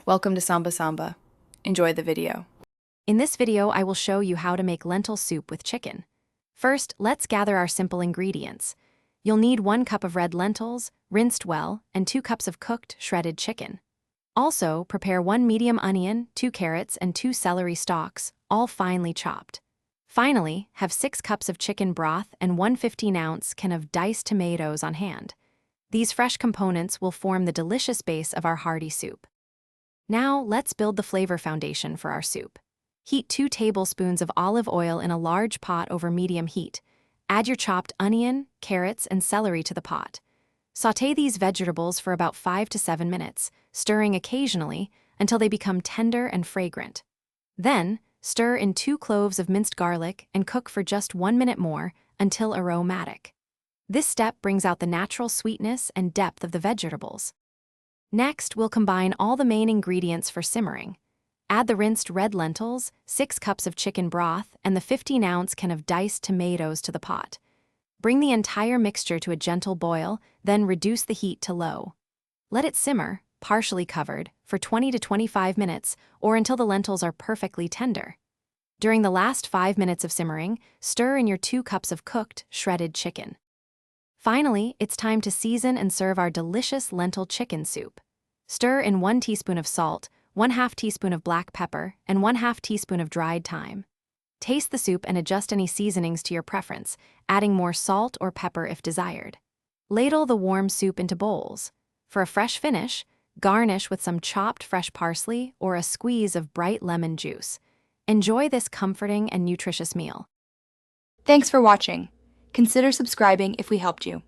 Welcome to Samba Samba. Enjoy the video. In this video, I will show you how to make lentil soup with chicken. First, let's gather our simple ingredients. You'll need 1 cup of red lentils, rinsed well, and 2 cups of cooked, shredded chicken. Also, prepare 1 medium onion, 2 carrots, and 2 celery stalks, all finely chopped. Finally, have 6 cups of chicken broth and 1 15-ounce can of diced tomatoes on hand. These fresh components will form the delicious base of our hearty soup. Now, let's build the flavor foundation for our soup. Heat 2 tablespoons of olive oil in a large pot over medium heat. Add your chopped onion, carrots, and celery to the pot. Sauté these vegetables for about 5 to 7 minutes, stirring occasionally until they become tender and fragrant. Then, stir in 2 cloves of minced garlic and cook for just 1 minute more until aromatic. This step brings out the natural sweetness and depth of the vegetables. Next, we'll combine all the main ingredients for simmering. Add the rinsed red lentils, 6 cups of chicken broth, and the 15-ounce can of diced tomatoes to the pot. Bring the entire mixture to a gentle boil, then reduce the heat to low. Let it simmer, partially covered, for 20 to 25 minutes or until the lentils are perfectly tender. During the last 5 minutes of simmering, stir in your 2 cups of cooked, shredded chicken. Finally, it's time to season and serve our delicious lentil chicken soup. Stir in 1 teaspoon of salt, 1/2 teaspoon of black pepper, and 1/2 teaspoon of dried thyme. Taste the soup and adjust any seasonings to your preference, adding more salt or pepper if desired. Ladle the warm soup into bowls. For a fresh finish, garnish with some chopped fresh parsley or a squeeze of bright lemon juice. Enjoy this comforting and nutritious meal. Thanks for watching. Consider subscribing if we helped you.